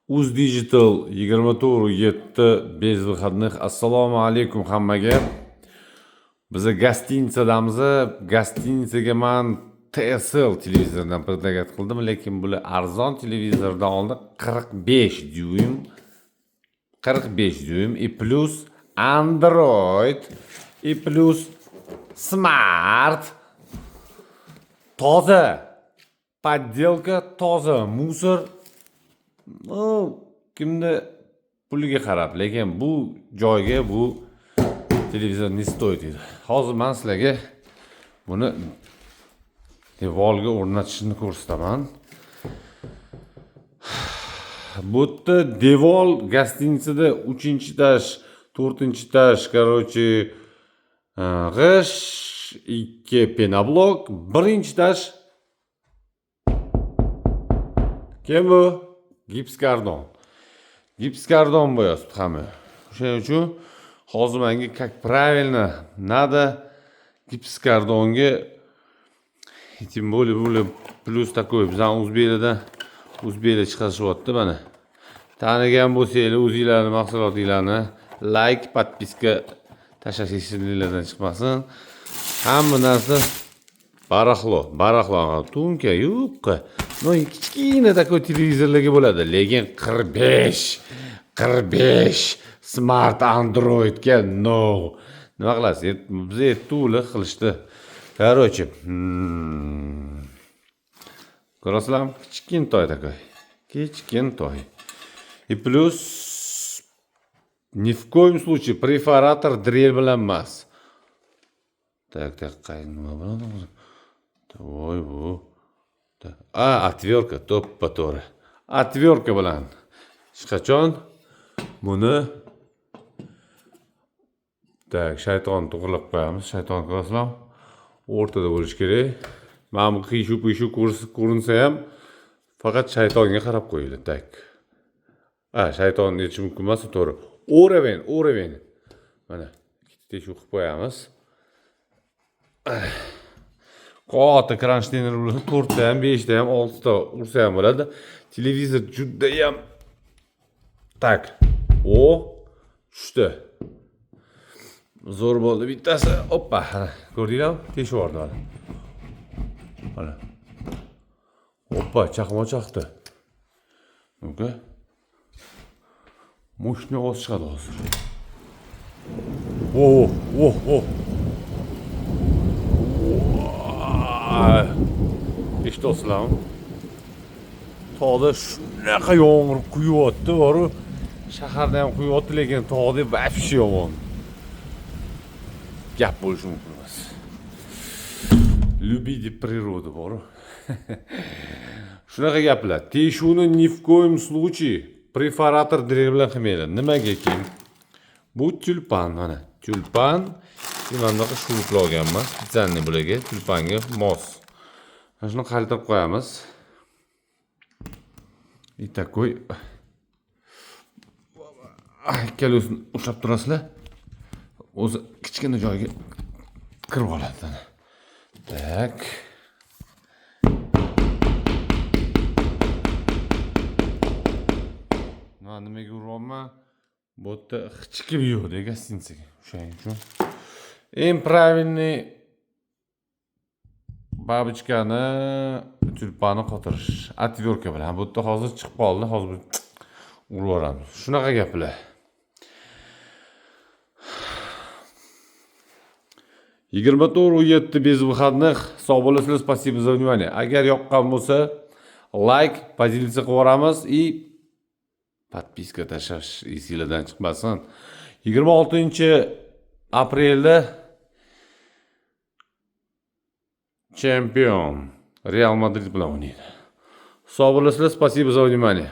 Uz Digital 24/7 bez выходных. Assalomu alaykum hammaga. Biza gostinitsadamiz. Gostinitsaga men TSL televizordan предлагать qildim, lekin bular arzon televizordan oldi 45 dyuym. 45 dyuym и plus Android и plus Smart. Toza. Подделка toza, musor. Kimni puliga qarab, lekin bu joyga bu televizor ne stoyt edi. Hozir men sizlarga buni devorga o'rnatishni ko'rsataman. Bu yerda devor gostinitsada 3-etaj, 4-etaj, короче, g'ish, 2 penoblok, 1-etaj. Kim bu? Gipskardon. Gipskardon bo'yapti hamma. O'shaning uchun hozir menga как правильно надо gipskardonga, tем более plus такой bizning o'zbeklardan chiqarishyapti mana. Tanigan bo'lsanglar, o'zingizlarning mahsulotinglarni like, подписка tashlashingiz chiqmasin. Hamma narsa barahlo, tunka, yupqa. No, kichkina такой televizorlarga bo'ladi, lekin 45 smart Androidga no. Nima qilasiz? Biz to'liq qilishdi. Короче, ko'rasizlarmi? Kichkintoy такой. Kichkintoy. И плюс ни в коем случае перфоратор дрель bilan emas. Так, nima bo'ladi? Voy bu. Отвертка, to'g'ri. Отвертка bilan. Hech qachon buni shayton to'g'rilab qo'yamiz. Shayton ko'rasizlarmi? O'rtada bo'lish kerak. Mana bu qiyshu ko'rinsa ham faqat shaytonga qarab qo'yinglar. Tak. Shayton yetishi mumkin emas, to'g'ri. O'raven. Mana ikkita teshuv qilib qo'yamiz. Qota kranshtenlar bilan 4 ta ham, 5 ta ham, 6 ta ursa ham bo'ladi. Televizor juda ham tak. Tushdi. Zo'r bo'ldi bittasi. Oppa, ko'rdinglarmi? Teshuv bordi mana. Oppa, chaqmoq chaqdi. Okay. Moshni ovoz chiqadi hozir. Eshitosizlarmi? Tog'da shunaqa yomg'ir quyapti, boru shaharda ham quyapti, lekin tog'da вообще yomon. Gap bo'lishi mumkin emas. Любите природу, boru. Shunaqa gaplar. Teshuvni ни в коем случае perforator дрель bilan qilmanglar. Nimaga kim? Bu tulpan mana. Tulpan mana bunaqa shuruplar olganman. Spitsalniy bularga, tulpanga mos. Mana shuni qaltirib qo'yamiz. И такой ikkalasini ushlab turasizlar. O'zi kichkina joyga kirib oladi. Tak. Nimaga uryapman? Bu yerda hechkim yo'q gostinitsaga. O'shaning uchun eng правильный babichkani tulpani qotirish atverka bilan. Bu yerda hozir chiqib qoldi. Hozir urib yuboramiz. Shunaqa gaplar. 24/7 без выходных. Sog' bo'lasizlar, спасибо за внимание. Agar yoqqan bo'lsa, like, pozitsiya qilib yuboramiz и подписка tashlash esingizdan chiqmasin. 26-aprelda chempion Real Madrid bilan o'ynaydi. Sog' bo'lasizlar, спасибо за внимание.